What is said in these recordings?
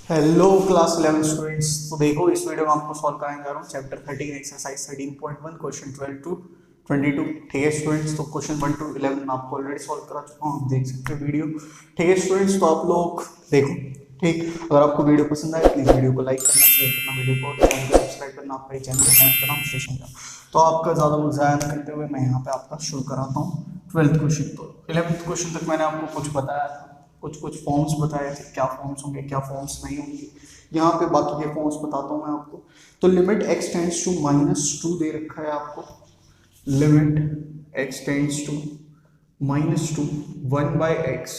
Hello class 11 students. तो देखो इस वीडियो में आपको सॉल्व कराने जा रहा हूँ चैप्टर 13 एक्सरसाइज 13.1 क्वेश्चन 12 टू 22। ठीक है स्टूडेंट्स, तो क्वेश्चन 1 टू 11 मैं आपको ऑलरेडी सॉल्व करा चुका हूँ, आप देख सकते हो वीडियो। ठीक है स्टूडेंट्स, तो आप लोग देखो। ठीक, अगर आपको वीडियो पसंद आए प्लीज वीडियो को लाइक करना, शेयर करना, वीडियो को चैनल को सब्सक्राइब करना, आपका चैनल का नाम स्टेशन का। तो आपका ज़्यादा वक्त ज़ाया न करते हुए मैं यहाँ पे आपका शुरू कराता हूँ 12th क्वेश्चन। तो 11th क्वेश्चन तक मैंने आपको कुछ बताया था, कुछ फॉर्म्स बताए थे, क्या फॉर्म्स होंगे क्या फॉर्म्स नहीं होंगे। यहाँ पे बाकी के फॉर्म्स बताता हूँ मैं आपको। तो लिमिट एक्स टेंड्स टू -2 दे रखा है आपको। Limit x tends to -2 1/x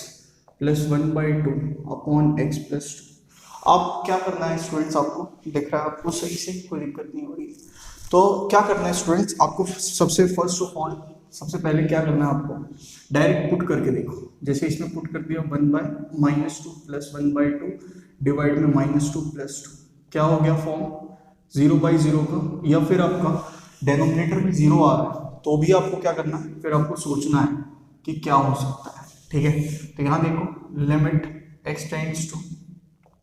plus 1/2 upon x plus 2। अब क्या करना है स्टूडेंट्स, आपको दिख रहा है आपको सही से, कोई दिक्कत नहीं हो रही। तो क्या करना है स्टूडेंट्स, आपको सबसे फर्स्ट ऑफ ऑल सबसे पहले क्या करना है, आपको डायरेक्ट पुट करके देखो। जैसे इसमें पुट कर दिया 1/-2 प्लस 1/2 डिवाइड में -2 प्लस 2, क्या हो गया फॉर्म 0/0 का। या फिर आपका डेनोमिनेटर में 0 आ रहा है तो भी आपको क्या करना है, फिर आपको सोचना है कि क्या हो सकता है। ठीक है, तो यहाँ देखो लिमिट x टेंड्स टू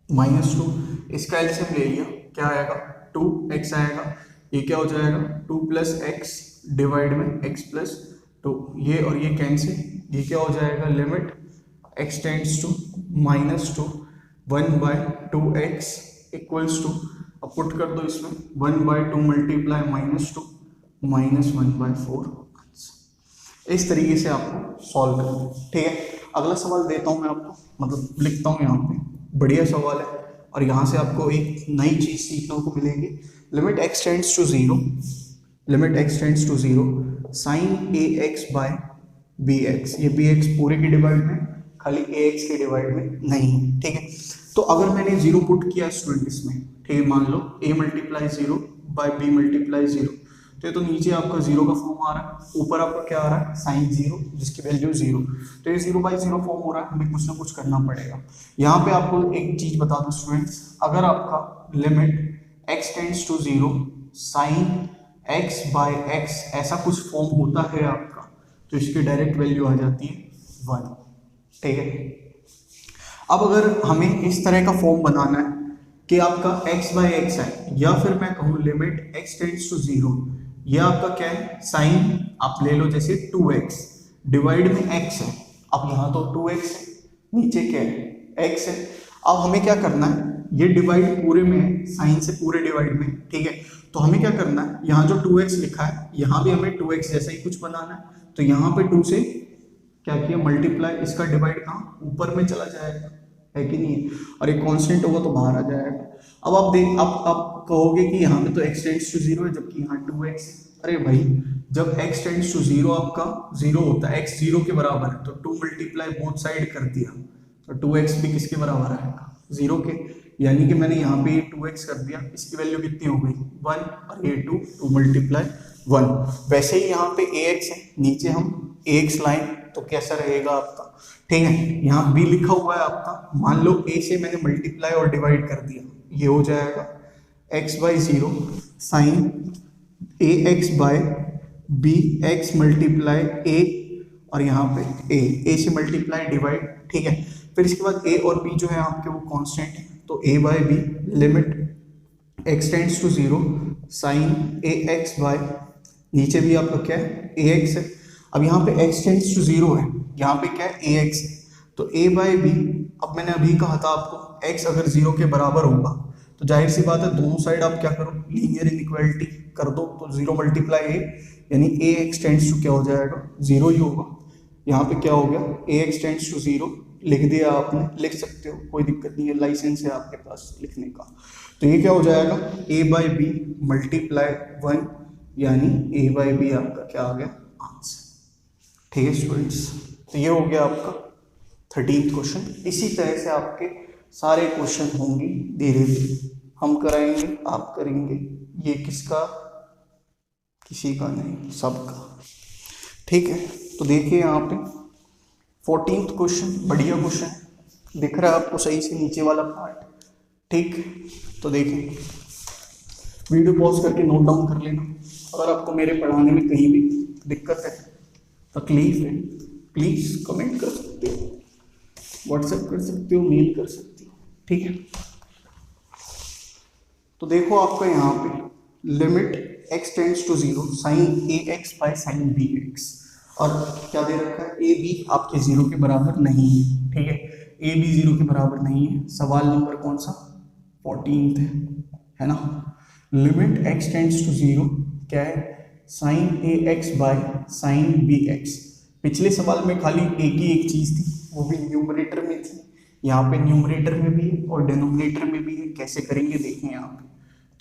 -2, इसका एलसीएम ले लिया, क्या आएगा 2x आएगा। ये क्या हो जाएगा 2 + x डिवाइड में x प्लस 2, ये और ये कैंसिल, ये क्या हो जाएगा limit x tends to -2 1/2x equals to, अब पुट कर दो इसमें 1/2 मल्टीप्लाई -2 -1/4। इस तरीके से आपको सॉल्व करना है। ठीक है, अगला सवाल देता हूं मैं आपको, मतलब लिखता हूं यहाँ पे, बढ़िया सवाल है और यहाँ से आपको एक नई चीज सीखने को मिलेगी। Limit x tends to 0, limit x tends to 0 sine ax/bx, ये bx पूरे के डिवाइड में, खाली ax के डिवाइड में नहीं है। ठीक है, तो अगर मैंने 0 पुट किया स्टूडेंट इसमें, ठीक है, मान लो a multiply 0 by b multiply 0, तो ये तो नीचे आपका 0 का फॉर्म आ रहा है, ऊपर आपका क्या आ रहा है साइन 0 जिसकी वैल्यू 0, तो ये 0/0 फॉर्म हो रहा है, हमें कुछ ना कुछ करना पड़ेगा। यहाँ पे आपको एक चीज बता दूं स्टूडेंट्स, अगर आपका limit x tends to 0 sine x/x ऐसा कुछ फॉर्म होता है आपका, तो इसकी डायरेक्ट वैल्यू आ जाती है 1। ठीक है, अब अगर हमें इस तरह का फॉर्म बनाना है कि आपका x/x है, या फिर मैं कहूँ लिमिट x टेंड्स टू 0, यह आपका क्या है साइन, आप ले लो जैसे 2x डिवाइड में x है। अब यहाँ तो 2x है, नीचे क्या है x है। अब हमें क्या करना है, ये डिवाइड पूरे में है, साइन से पूरे डिवाइड में। ठीक है, तो हमें क्या करना है, यहाँ जो 2x लिखा है यहाँ भी हमें 2x जैसा ही कुछ बनाना है। तो यहाँ पे 2 से क्या किया मल्टीप्लाई, इसका डिवाइड कहाँ ऊपर में चला जाएगा, है कि नहीं है, और एक कांस्टेंट होगा तो बाहर आ जाएगा। अब आप देख, आप कहोगे कि यहाँ पे तो x टेंड्स टू 0 है जबकि यहाँ 2x है। अरे भाई, जब x टेंड्स टू 0 आपका 0 होता है, x 0 के बराबर है, तो 2 मल्टीप्लाई बोथ साइड कर दिया, तो 2x भी किसके बराबर आएगा 0 के, यानी कि मैंने यहाँ पे 2x कर दिया, इसकी वैल्यू कितनी हो गई 1, और ये 2 मल्टीप्लाई 1। वैसे ही यहाँ पे ax है, नीचे हम ax लाइन, तो कैसा रहेगा आपका, ठीक है, यहाँ b लिखा हुआ है आपका, मान लो a से मैंने मल्टीप्लाई और डिवाइड कर दिया, ये हो जाएगा x/0 sign ax/bx multiply a, और यहाँ पे a से मल्टीप्लाई डिवाइड। ठीक है, फिर इसके बाद a और b जो है आपके वो कांस्टेंट है, तो a/b limit x tends to 0 sine ax/, नीचे भी आपका क्या है ax है। अब यहाँ पे x टेंड्स टू 0 है, यहाँ पे क्या है ax है, तो a/b, अब मैंने अभी कहा था आपको x अगर 0 के बराबर होगा तो जाहिर सी बात है दोनों साइड आप क्या करो लीनियर इनइक्वालिटी कर दो, तो 0 मल्टीप्लाई a, यानी ax टेंड्स टू क्या हो जाएगा 0 ही होगा। यहाँ पे क्या हो गया ax टेंड्स टू 0 लिख दिया आपने, लिख सकते हो, कोई दिक्कत नहीं है, लाइसेंस है आपके पास लिखने का। तो ये क्या हो जाएगा a/b मल्टीप्लाई 1, यानी a/b आपका क्या आ गया आंसर। ठीक है स्टूडेंट्स, तो ये हो गया आपका 13th क्वेश्चन। इसी तरह से आपके सारे क्वेश्चन होंगे, धीरे धीरे हम कराएंगे, आप करेंगे, ये किसका किसी का नहीं सबका। ठीक है, तो देखिए यहाँ पे 14th क्वेश्चन, बढ़िया क्वेश्चन है, दिख रहा है आपको सही से नीचे वाला पार्ट। ठीक, तो देखिए वीडियो पॉज करके नोट डाउन कर लेना। अगर आपको मेरे पढ़ाने में कहीं भी दिक्कत है, तकलीफ है, प्लीज कमेंट कर सकते हो, व्हाट्सएप कर सकते हो, मेल कर सकते हो। ठीक है, तो देखो आपका यहाँ पे limit x tends to 0 sine a x by sine b x, और क्या दे रखा है, ए बी आपके 0 के बराबर नहीं है, ठीक है, ए बी 0 के बराबर नहीं है। सवाल नंबर कौन सा, 14 है ना। लिमिट x टेंड्स टू 0 क्या है, sine a x by sine b x. पिछले सवाल में खाली एक ही एक चीज थी, वो भी न्यूमरेटर में थी, यहाँ पे न्यूमरेटर में भी है और डिनोमिनेटर में भी है। कैसे करेंगे देखें यहाँ पे।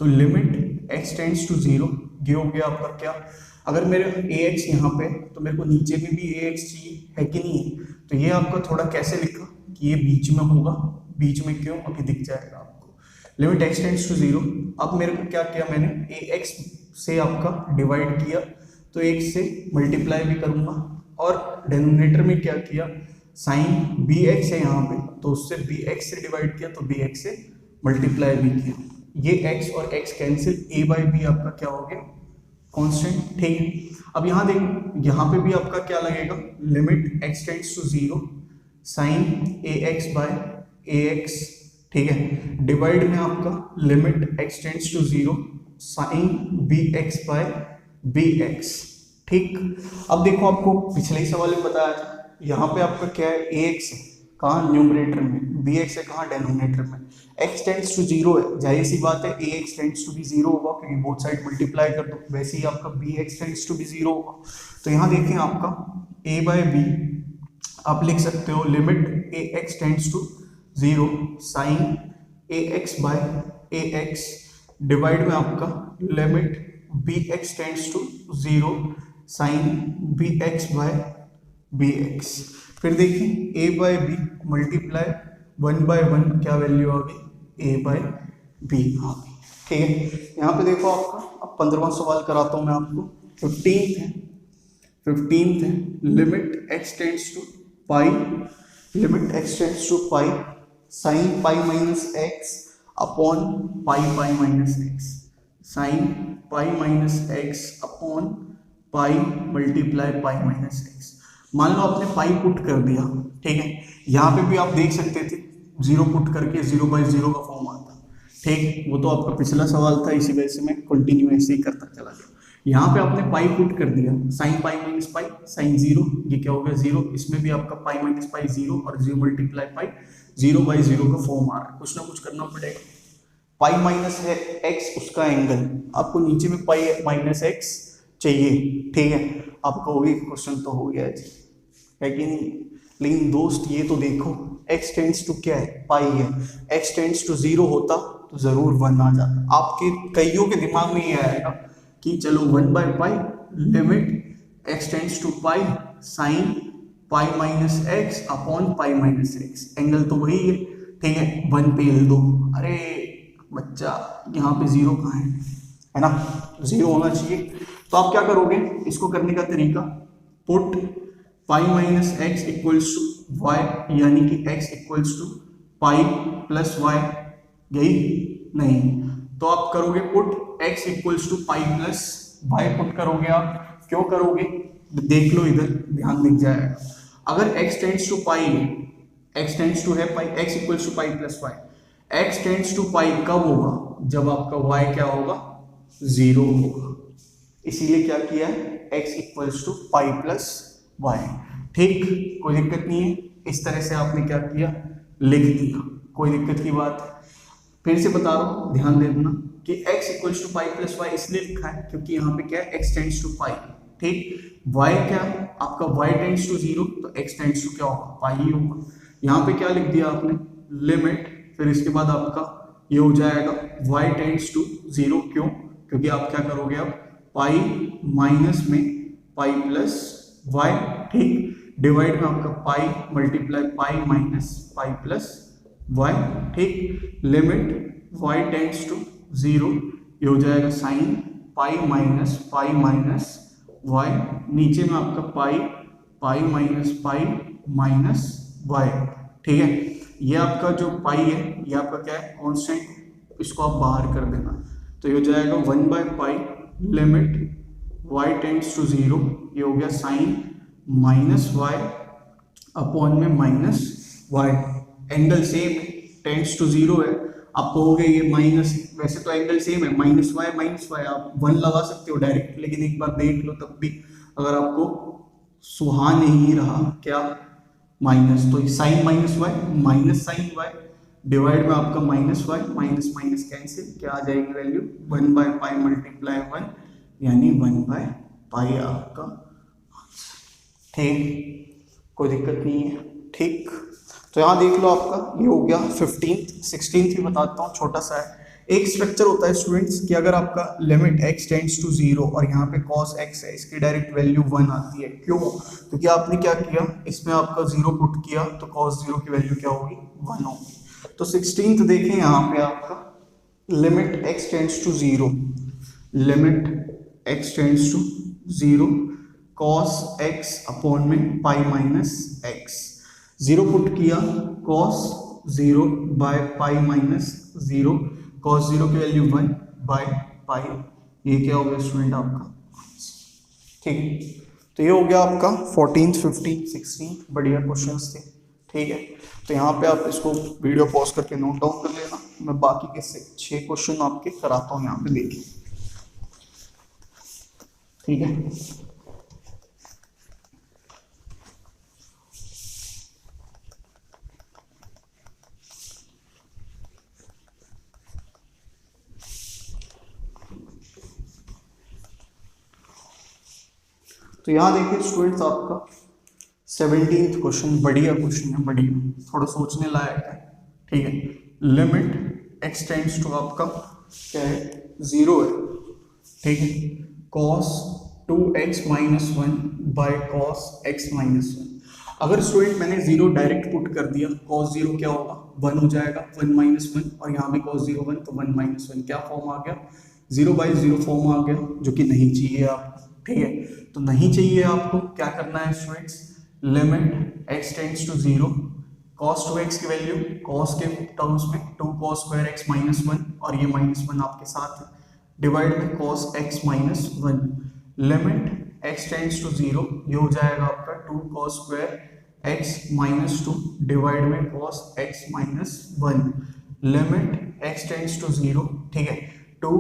तो लिमिट x टेंड्स टू 0 ये हो गया आपका क्या, अगर मेरे ax यहाँ पे तो मेरे को नीचे में भी ax चाहिए है कि नहीं है, तो ये आपका थोड़ा कैसे लिखा कि ये बीच में होगा, बीच में क्यों अभी दिख जाएगा आपको। लिमिट x टेंड्स टू 0, अब मेरे को क्या किया मैंने, ax से आपका डिवाइड किया तो x से मल्टीप्लाई भी करूंगा, और डिनोमिनेटर में क्या किया, साइन बी एक्स है यहाँ पे तो उससे बी एक्स से डिवाइड किया तो बी एक्स से मल्टीप्लाई भी किया। ये x और x cancel, a by b आपका क्या हो गया, कांस्टेंट, ठीक है। अब यहाँ देखो, यहाँ पे भी आपका क्या लगेगा, limit x tends to 0 sine a x by a x, ठीक है, डिवाइड में आपका limit x tends to 0 sine b x by b x, ठीक। अब देखो आपको पिछले ही सवाल में बताया था, यहाँ पे आपका क्या है, ए एक्स कहाँ न्यूमरेटर में, बी एक्स है कहाँ डिनोमिनेटर में, x टेंड्स टू 0 है, जाहिर सी बात है a x tends to b 0 होगा क्योंकि बोथ साइड मल्टीप्लाई कर दो, वैसे ही आपका b x tends to b 0 होगा। तो यहाँ देखें आपका a बाय बी आप लिख सकते हो limit a x tends to 0 sine a x by a x, divide में आपका limit b x tends to 0 sine b x by b x. फिर देखिए a by b multiply 1 by 1 क्या value आ गई, a बाय बी आ गई, ठीक है। यहाँ पे देखो आपका, अब 15वां सवाल कराता हूँ मैं आपको, 15th है limit x tends to pi, limit x tends to pi sine pi minus x upon pi pi minus x, sine pi minus x upon pi multiply pi minus x. मान लो आपने पाई पुट कर दिया, ठीक है, यहाँ पे भी आप देख सकते थे 0 पुट करके 0 बाई 0 का फॉर्म आता, ठीक, वो तो आपका पिछला सवाल था, इसी वजह से मैं कंटिन्यू ऐसे ही करता चला गया। यहाँ पे आपने पाई पुट कर दिया, sign pi minus pi sine 0, ये क्या हो गया 0, इसमें भी आपका पाई माइनस पाई 0 और 0 मल्टीप्लाई पाई 0 बाई 0 का फॉर्म आ रहा है, कुछ ना कुछ करना पड़ेगा। पाई माइनस है x, उसका एंगल आपको नीचे में पाई माइनस x चाहिए, ठीक है, आपका वही क्वेश्चन तो हो गया है कि नहीं। लेकिन दोस्त ये तो देखो x टेंड्स टू क्या है, पाई है, x टेंड्स टू 0 होता तो जरूर 1 आ जाता। आपके कईयों के दिमाग में ये आएगा कि चलो 1 by pi limit x tends to pi sine pi minus x upon pi minus x, angle तो वही है, ठीक है, 1 पे L दो। अरे बच्चा यहाँ पे 0 कहाँ है ना, 0 होना चाहिए। तो आप क्या करोगे, इसको करने का तरीका, put pi minus x equals to y, यानी कि x equals to pi plus y, यही नहीं तो आप करोगे put x equals to pi plus y put करोगे। आप क्यों करोगे, देख लो इधर, ध्यान दिख जाएगा। अगर x टेंड्स टू पाई है, x टेंड्स टू है pi, x equals to pi plus y, x tends to pi कब होगा, जब आपका y क्या होगा, 0 होगा, इसीलिए क्या किया है, x equals to pi plus y, ठीक, कोई दिक्कत नहीं है। इस तरह से आपने क्या किया, लिख दिया, कोई दिक्कत की बात है। फिर से बता रहा हूँ, ध्यान दे देना कि x equals to pi plus y इसलिए लिखा है क्योंकि यहाँ पे क्या है, x टेंड्स टू पाई, ठीक, y क्या आपका y टेंड्स टू 0 तो x टेंड्स टू क्या होगा, पाई ही होगा। यहाँ पे क्या लिख दिया आपने, लिमिट, फिर इसके बाद आपका ये हो जाएगा y टेंड्स टू 0, क्यों, क्योंकि आप क्या करोगे, आप पाई माइनस में पाई प्लस वाई, ठीक, डिवाइड में आपका pi multiply pi minus pi plus y, ठीक, लिमिट वाई टेंड्स टू 0, ये हो जाएगा साइन पाई माइनस वाई, नीचे में आपका पाई माइनस वाई, ठीक है। ये आपका जो पाई है ये आपका क्या है, कांस्टेंट, इसको आप बाहर कर देना, तो ये हो जाएगा 1 by pi limit y tends to 0, ये हो गया साइन माइनस वाई अपॉन में minus y, angle same tends to 0 है, आप कहोगे ये माइनस, वैसे तो एंगल सेम है, माइनस वाई आप 1 लगा सकते हो डायरेक्ट, लेकिन एक बार देख लो तब भी अगर आपको सुहा नहीं रहा क्या माइनस, तो sine minus y minus sine y divide में आपका minus y minus minus cancel, क्या आ जाएगी वैल्यू 1/पाई मल्टीप्लाई 1 यानी 1/पाई आपका, ठीक, कोई दिक्कत नहीं है, ठीक। तो यहाँ देख लो आपका ये हो गया 15th 16th भी बताता हूँ, छोटा सा है। एक स्ट्रक्चर होता है स्टूडेंट्स कि अगर आपका लिमिट x टेंड्स टू 0 और यहाँ पे cos x है, इसकी डायरेक्ट वैल्यू 1 आती है, क्यों? क्योंकि आपने क्या किया, इसमें आपका 0 पुट किया तो cos 0 की वैल्यू क्या होगी 1 होगी। तो 16th देखें यहाँ पे आपका limit x tends to 0, limit x tends to 0 cos x upon में पाई माइनस x, 0 पुट किया cos 0 by pi minus 0, cos 0 की वैल्यू 1/पाई, ये क्या हो गया स्टूडेंट आपका, ठीक। तो ये हो गया आपका 14th 15th 16th, बढ़िया क्वेश्चंस थे, ठीक है। तो यहाँ पे आप इसको वीडियो पॉज करके नोट डाउन कर लेना, मैं बाकी के 6 क्वेश्चन आपके कराता हूँ, यहाँ पे देखिए, ठीक है। तो यहाँ देखिए स्टूडेंट्स आपका 17th क्वेश्चन, बढ़िया क्वेश्चन है, बढ़िया, थोड़ा सोचने लायक है, ठीक है। लिमिट x टेंड्स टू आपका क्या है 0 है, ठीक है, cos 2x minus 1 by cos x minus 1। अगर स्टूडेंट मैंने 0 डायरेक्ट पुट कर दिया, cos 0 क्या होगा 1 हो जाएगा, 1 माइनस 1, और यहाँ पे cos 0 1 तो 1 माइनस 1 क्या फॉर्म आ गया 0/0 फॉर्म आ गया, जो कि नहीं चाहिए आपको, ठीक है। तो नहीं चाहिए आपको, क्या करना है students, limit x tends to 0 cos 2x की वैल्यू cos के टर्म्स में 2 cos स्क्वायर x माइनस 1, और ये माइनस 1 आपके साथ है, डिवाइड में cos x minus 1, limit x tends to 0, ये हो जाएगा आपका 2 cos square x minus 2 divide में cos x minus 1, limit x tends to 0, ठीक है, 2,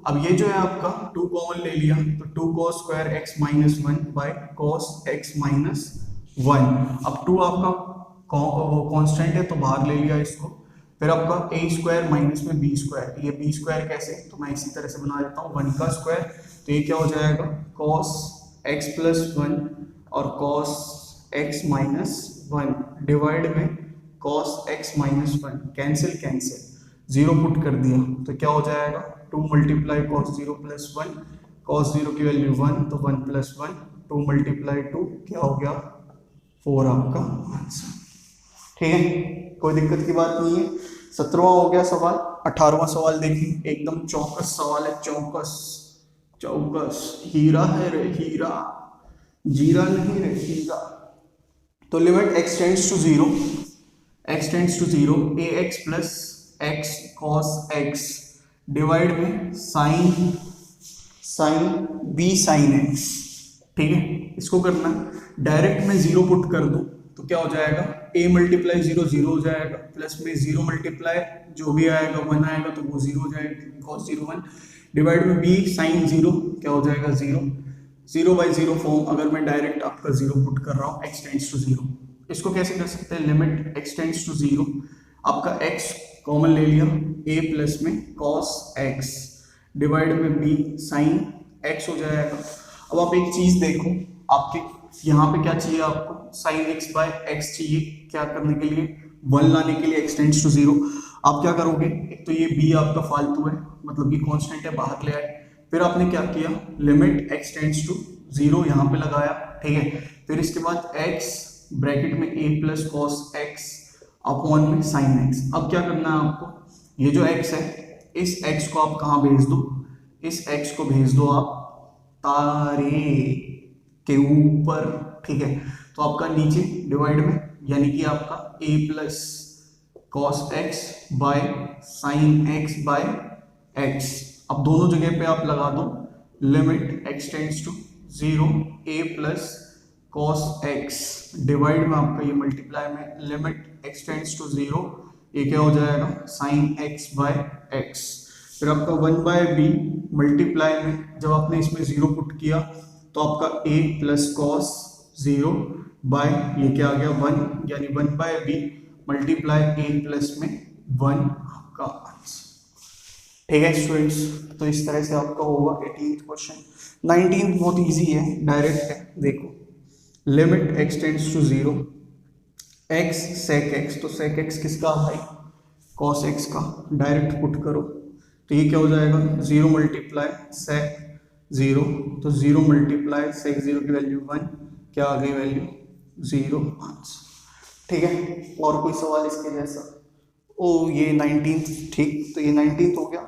अब ये जो है आपका 2 कॉमन ले लिया तो 2 cos square x minus 1 by cos x minus 1, अब 2 आपका कांस्टेंट है तो बाहर ले लिया इसको, फिर आपका a स्क्वायर माइनस में b स्क्वायर, ये b स्क्वायर कैसे, तो मैं इसी तरह से बना देता हूँ 1 का स्क्वायर, तो ये क्या हो जाएगा cos x प्लस 1 और cos x माइनस 1 डिवाइड में cos x minus 1, cancel cancel, 0 put कर दिया तो क्या हो जाएगा 2 मल्टीप्लाई cos 0 प्लस 1, cos 0 की वैल्यू 1 तो 1 प्लस 1, 2 मल्टीप्लाई 2 क्या हो गया 4 आपका आंसर, ठीक है, कोई दिक्कत की बात नहीं है। 17वां हो गया सवाल। 18वां सवाल देखिए, एकदम चौकस सवाल है, चौकस चौकस, हीरा है रे हीरा, जीरा नहीं रे हीरा। तो limit x tends to 0, x tends to 0 ax plus x cos x divide में साइन b साइन x, ठीक है। इसको करना डायरेक्ट में 0 पुट कर दूं तो क्या हो जाएगा a मल्टीप्लाई 0 0 हो जाएगा, प्लस में 0 मल्टीप्लाई जो भी आएगा 1 आएगा तो वो 0 हो जाएगा, cos 0 1 डिवाइड में b साइन 0 क्या हो जाएगा 0, 0/0 फॉर्म, अगर मैं डायरेक्ट आपका 0 पुट कर रहा हूँ x टेंड्स टू 0, इसको कैसे कर सकते हैं, लिमिट x टेंड्स टू 0, आपका x कॉमन ले लिया a प्लस में cos x डिवाइड में b साइन x हो जाएगा। अब आप एक चीज देखो, आपके यहाँ पे क्या चाहिए, आपको साइन x बाय x चाहिए, क्या करने के लिए 1 लाने के लिए x टेंड्स टू 0। आप क्या करोगे, एक तो ये b आपका फालतू है, मतलब कि कांस्टेंट है, बाहर ले आए, फिर आपने क्या किया लिमिट x टेंड्स टू 0 यहाँ पे लगाया, ठीक है, फिर इसके बाद x ब्रैकेट में a plus cos x upon में साइन x। अब क्या करना है आपको, ये जो x है इस x को आप कहाँ भेज दो, इस x को भेज दो आप तारे के ऊपर, ठीक है, तो आपका नीचे डिवाइड में यानी कि आपका a plus cos x by sine x by x, अब दोनों जगह पे आप लगा दो limit x tends to 0 a plus cos x divide में आपका ये मल्टीप्लाई में लिमिट x टेंड्स टू 0, ये क्या हो जाएगा साइन एक्स बाय एक्स। फिर आपका 1/b मल्टीप्लाई में जब आपने इसमें 0 पुट किया तो आपका a प्लस कॉस 0 बाय ये क्या आ गया 1, यानी 1/b मल्टीप्लाई a प्लस में 1 आपका आंसर। ठीक है स्टूडेंट्स, तो इस तरह से आपका होगा 18th क्वेश्चन। 19th बहुत इजी है, डायरेक्ट है। देखो limit x tends to 0 x sec x, तो sec x किसका भाई cos x का, डायरेक्ट पुट करो तो ये क्या हो जाएगा 0 मल्टीप्लाई sec 0, तो 0 मल्टीप्लाई sec 0 की वैल्यू 1, क्या आ गई वैल्यू 0 आंसर। ठीक है, और कोई सवाल इसके जैसा? ओ ये 19th, ठीक, तो ये 19th हो गया।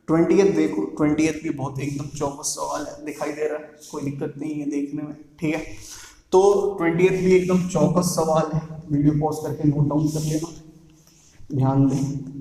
20th देखो, 20th भी बहुत एकदम चौकस सवाल है, दिखाई दे रहा है, कोई दिक्कत नहीं है देखने में। ठीक है, तो 20th भी एकदम चौकस सवाल है, वीडियो पॉज करके नोट डाउन कर लेना, ध्यान दें।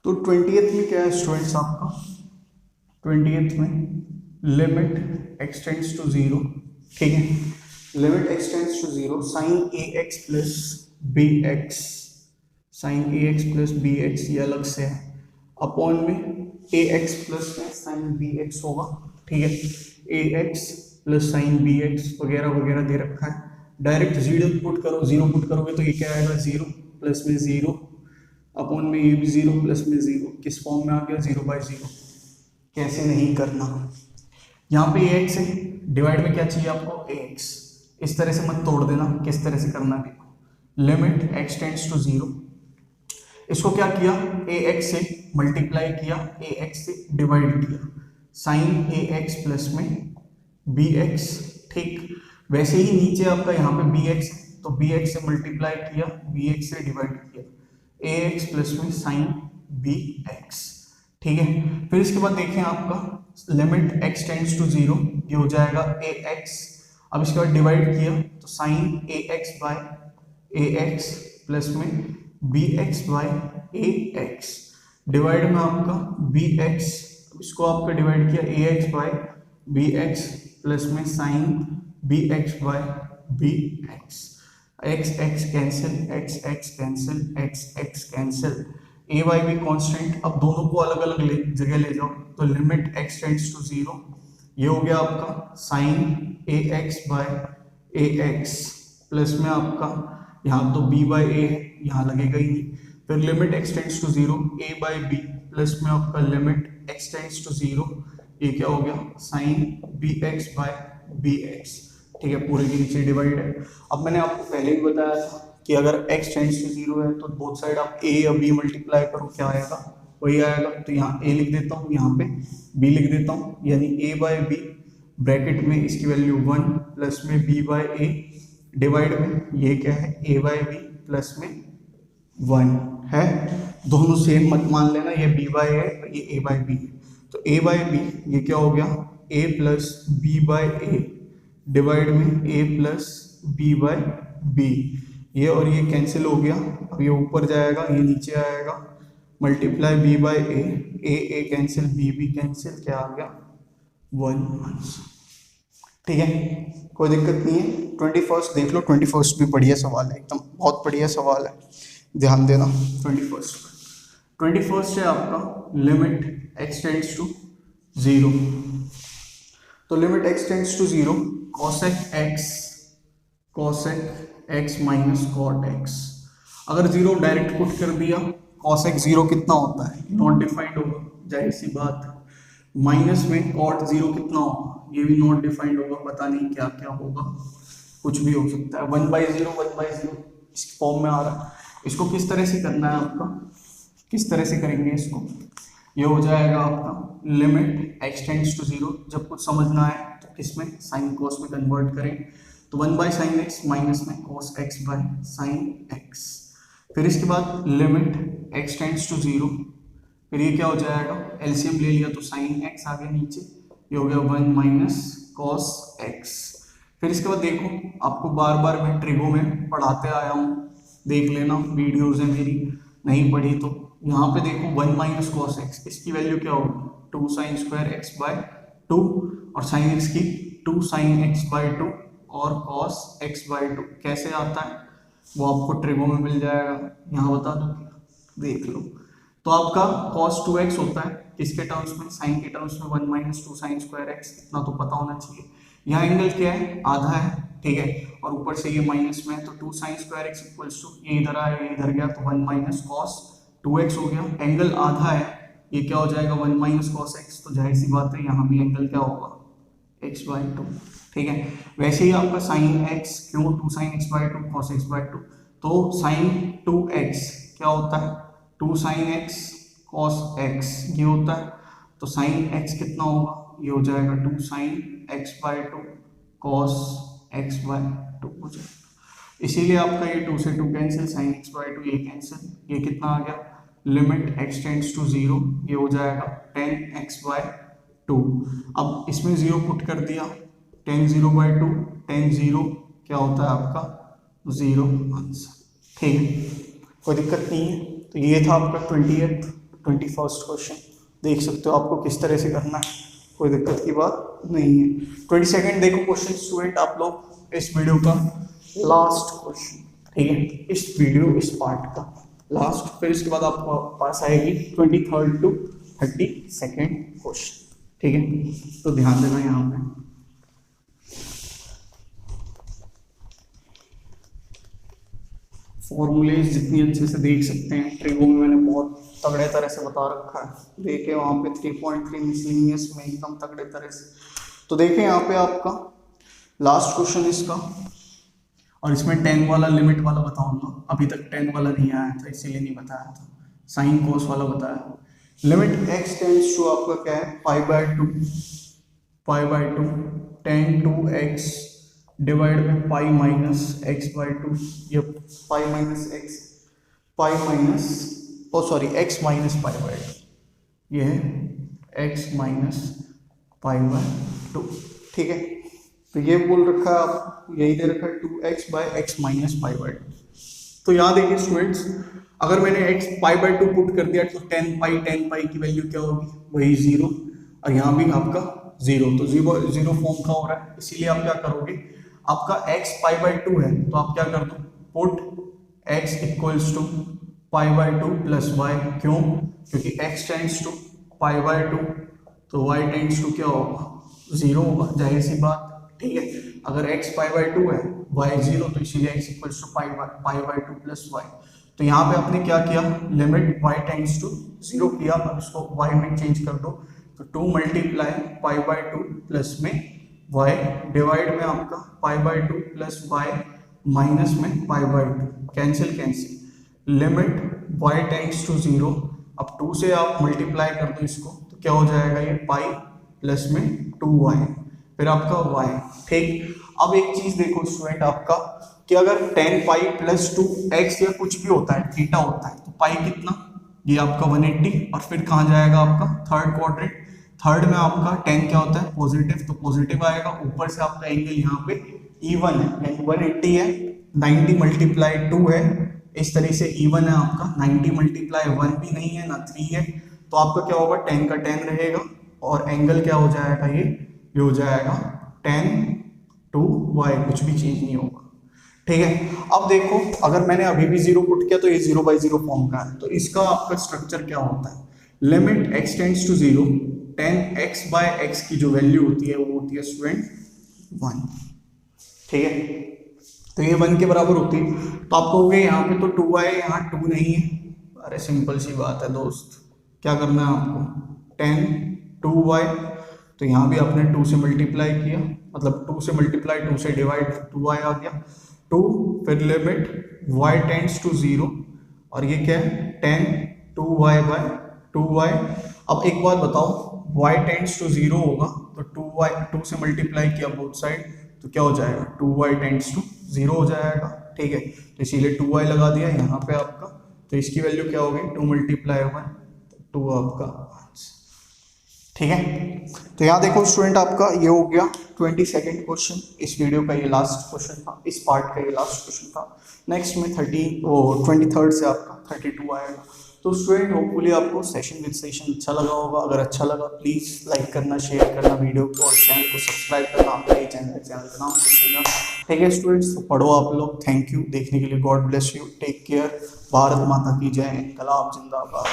तो 20th में क्या है स्टूडेंट्स आपका, 20th में लिमिट एक्स टेंड्स टू 0, ठीक है, limit x tends to 0 sine a x plus b x, sine a x plus b x ये अलग से है, अपॉन में ए एक्स प्लस में साइन बी एक्स होगा। ठीक है, a x plus sine b x वगैरह वगैरह दे रखा है, डायरेक्ट 0 पुट करो, 0 पुट करोगे तो ये क्या आएगा 0 प्लस में 0 अपॉन में ये भी 0 प्लस में 0, किस फॉर्म में आ गया 0/0। कैसे नहीं करना, यहाँ पे ax है, डिवाइड में क्या चाहिए आपको ax, इस तरह से मत तोड़ देना, किस तरह से करना है देखो। लिमिट x टेंड्स टू 0, इसको क्या किया ax से मल्टीप्लाई किया, ax से डिवाइड किया, साइन ax प्लस में bx। ठीक, वैसे ही नीचे आपका यहाँ पे bx है तो bx से मल्टीप्लाई किया, bx से डिवाइड किया, ax प्लस में साइन bx। ठीक है, फिर इसके बाद देखें आपका लिमिट x टेंड्स टू 0, ये हो जाएगा ax, अब इसके बाद डिवाइड किया तो sine ax by ax plus में bx बाय ax, डिवाइड में आपका bx, इसको आपका डिवाइड किया ax बाय bx प्लस में sine bx by bx, x x cancel, x x cancel, x x cancel, a by b constant. अब दोनों को अलग अलग जगह ले जाओ तो लिमिट x टेंड्स टू 0, ये हो गया आपका sine ax by ax plus में आपका यहाँ तो b बाई a है, यहाँ लगेगा ही नहीं, फिर limit x tends to 0 a by b plus में आपका लिमिट x टेंड्स टू 0, ये क्या हो गया साइन bx बाय bx। ठीक है, पूरे के नीचे डिवाइड है। अब मैंने आपको पहले भी बताया था कि अगर x टेंड्स टू 0 है तो बोथ साइड आप a या b मल्टीप्लाई करो, क्या आएगा वही आएगा, तो यहाँ a लिख देता हूँ, यहाँ पे b लिख देता हूँ, यानी a बाय b ब्रैकेट में इसकी वैल्यू 1 प्लस में b बाय a, डिवाइड में ये क्या है a बाय b प्लस में 1 है, दोनों सेम मत मान लेना, ये b बाय है ये a बाय b, तो a बाय b ये क्या हो गया a plus b by a, divide में a plus b by b, ये और ये कैंसिल हो गया, अब ये ऊपर जाएगा ये नीचे आएगा, multiply b by a cancel b cancel, क्या आ गया 1। ठीक है, कोई दिक्कत नहीं है। 21st देख लो, 21st भी बढ़िया सवाल है, एकदम बहुत बढ़िया सवाल है, ध्यान देना। 21st है आपका लिमिट x टेंड्स टू 0, तो limit x tends to 0 cosec x minus cot x, अगर 0 डायरेक्ट पुट कर दिया cosec 0 कितना होता है नॉट डिफाइंड होगा, जाहिर सी बात है, माइनस में cot 0 कितना होगा ये भी नॉट डिफाइंड होगा, पता नहीं क्या क्या होगा, कुछ भी हो सकता है, 1/0 इस फॉर्म में आ रहा है। इसको किस तरह से करना है आपका, किस तरह से करेंगे इसको, ये हो जाएगा आपका लिमिट x टेंड्स टू 0, जब कुछ समझना है तो किसमें साइन कॉस में कन्वर्ट करें, तो 1/sin x माइनस में cos x by sin x, फिर इसके बाद लिमिट x टेंड्स टू 0, फिर ये क्या हो जाएगा एलसीएम ले लिया तो sin x आ गया नीचे, ये हो गया 1 माइनस कॉस एक्स। फिर इसके बाद देखो, आपको बार बार मैं ट्रिगो में पढ़ाते आया हूँ, देख लेना, वीडियोज है मेरी, नहीं पढ़ी तो। यहाँ पे देखो 1 माइनस कॉस एक्स, इसकी वैल्यू क्या होगी 2 साइन स्क्वायर एक्स बाय 2, और साइन एक्स की 2 साइन एक्स बाय 2 और कॉस एक्स बाय 2। कैसे आता है वो आपको ट्रिगो में मिल जाएगा, यहाँ बता दो, देख लो। तो आपका cos 2x होता है किसके टर्म्स में, साइन के टर्म्स में 1 माइनस 2 साइन स्क्वायर एक्स, इतना तो पता होना चाहिए। यहाँ एंगल क्या है, आधा है, ठीक है, और ऊपर से ये माइनस में है, तो 2 sine square x equals to, ये इधर आया ये इधर गया, तो 1 माइनस कॉस 2x हो गया। एंगल आधा है, ये क्या हो जाएगा 1 माइनस कॉस एक्स, तो जाहिर सी बात है यहाँ भी एंगल क्या होगा x बाय 2, ठीक है। वैसे ही आपका साइन x, क्यों 2 sine x by 2 cos x by 2, तो साइन 2x क्या होता है 2 साइन x कॉस x ये होता है, तो साइन x कितना होगा, ये हो जाएगा 2 sine x by 2 cos x by 2 हो जाएगा। इसीलिए आपका ये 2 से 2 कैंसिल, साइन x बाय 2 ये कैंसिल, ये कितना आ गया, लिमिट x टेंड्स टू 0, ये हो जाएगा 10x बाय 2। अब इसमें 0 पुट कर दिया, 10 0 बाय 2, 10 0 क्या होता है आपका 0 आंसर, ठीक है, कोई दिक्कत नहीं है। तो ये था आपका 21st क्वेश्चन, देख सकते हो आपको किस तरह से करना है, कोई दिक्कत की बात नहीं है। 22nd देखो क्वेश्चन स्टूडेंट, आप लोग इस वीडियो का लास्ट क्वेश्चन, ठीक है, इस वीडियो इस पार्ट का लास्ट, फिर इसके बाद आपको पास आएगी 23rd to 32nd क्वेश्चन, ठीक है। तो ध्यान देना यहाँ पे, फॉर्मूलेज जितनी अच्छे से देख सकते हैं, ट्रिगो में मैंने बहुत तगड़े तरह से बता रखा है, देखे वहाँ पे 3.3 मिसलिनियस में एकदम तगड़े तरह से। तो देखें यहाँ पे आपका लास्ट क्वेश्चन इसका, और इसमें 10 वाला लिमिट वाला बताऊंगा, अभी तक 10 वाला नहीं आया था इसीलिए नहीं बताया था, साइन कोस वाला बताया। लिमिट x टेंड्स टू आपका क्या है pi by 2 10 to x divide में पाई माइनस एक्स बाई 2, ये पाई minus x, pi minus x minus pi by 2, ये है एक्स माइनस पाई बाई 2, ठीक है। तो ये बोल रखा है आप, यही दे रखा है 2x by x minus pi by 2। तो यहाँ देखिए स्टूडेंट्स, अगर मैंने x पाई बाई 2 पुट कर दिया तो 10 पाई की वैल्यू क्या होगी, वही 0, और यहाँ भी आपका 0, तो 0 फॉर्म का हो रहा है, इसीलिए आप क्या करोगे, आपका x पाई बाई 2 है, तो आप क्या कर दो, put x equals to pi by 2 plus y, क्यों, क्योंकि x tends to pi by 2, तो y टेंड्स टू क्या होगा 0 होगा, जाहिर सी बात, ठीक है। अगर x पाई बाई 2 है, y 0, तो इसीलिए x equals to pi by 2 plus y. तो यहाँ पे आपने क्या किया, लिमिट y टेंड्स टू 0 किया, अब इसको y में चेंज कर दो, तो 2 मल्टीप्लाई पाई बाई 2 प्लस में y डिवाइड में आपका pi by 2 plus y minus में pi by 2, cancel cancel, limit y tends to 0, अब 2 से आप मल्टीप्लाई कर दो इसको, तो क्या हो जाएगा, ये पाई प्लस में 2y, फिर आपका y, ठीक। अब एक चीज देखो स्टूडेंट आपका, कि अगर 10 पाई प्लस 2x या कुछ भी होता है, थीटा होता है, तो पाई कितना, ये आपका 180, और फिर कहाँ जाएगा आपका थर्ड क्वाड्रेंट, थर्ड में आपका 10 क्या होता है पॉजिटिव, तो पॉजिटिव आएगा, ऊपर से आपका एंगल यहाँ पे इवन है, यानी 180 है, 90 मल्टीप्लाई 2 है, इस तरह से इवन है आपका, 90 मल्टीप्लाई 1 भी नहीं है ना 3 है, तो आपका क्या होगा 10 का 10 रहेगा, और एंगल क्या हो जाएगा, ये हो जाएगा 10 to y, कुछ भी चेंज नहीं होगा, ठीक है। अब देखो, अगर मैंने अभी भी 0 पुट किया तो ये 0/0 फॉर्म का है, तो इसका आपका स्ट्रक्चर क्या होता है, limit x tends to 0, 10x by x की जो वैल्यू होती है वो होती है स्टूडेंट 1, ठीक है। तो ये 1 के बराबर होती है, तो आप कहोगे यहाँ पे तो 2y है, यहाँ 2 नहीं है, अरे सिंपल सी बात है दोस्त, क्या करना है आपको, 10 2y, तो यहाँ भी आपने 2 से मल्टीप्लाई किया, मतलब 2 से मल्टीप्लाई 2 से डिवाइड 2y आ गया, 2, फिर लिमिट y टेंड्स टू 0, और ये क्या है 10 2y बाय 2y। अब एक बात बताओ, y टेंड्स टू 0 होगा, तो 2 से मल्टीप्लाई किया बोथ साइड, तो क्या हो जाएगा 2y टेंड्स टू 0 हो जाएगा, ठीक है। तो इसीलिए 2y लगा दिया यहाँ पे आपका, तो इसकी वैल्यू क्या होगी 2 मल्टीप्लाई 1, 2 आपका आंसर, ठीक है। तो यहाँ देखो स्टूडेंट, आपका ये हो गया 22nd क्वेश्चन, इस वीडियो का ये लास्ट क्वेश्चन था, इस पार्ट का ये लास्ट क्वेश्चन था। नेक्स्ट में 23rd से आपका 32 आएगा। तो स्टूडेंट होपफुली आपको सेशन विद सेशन अच्छा लगा होगा। अगर अच्छा लगा प्लीज़ लाइक करना, शेयर करना वीडियो को, और चैनल को सब्सक्राइब करना। आपका ये चैनल का नाम सुनेगा। ठीक है स्टूडेंट्स, तो पढ़ो आप लोग। थैंक यू देखने के लिए। God bless you, take care. Bharat माता की जय, इनकलाब जिंदाबाद।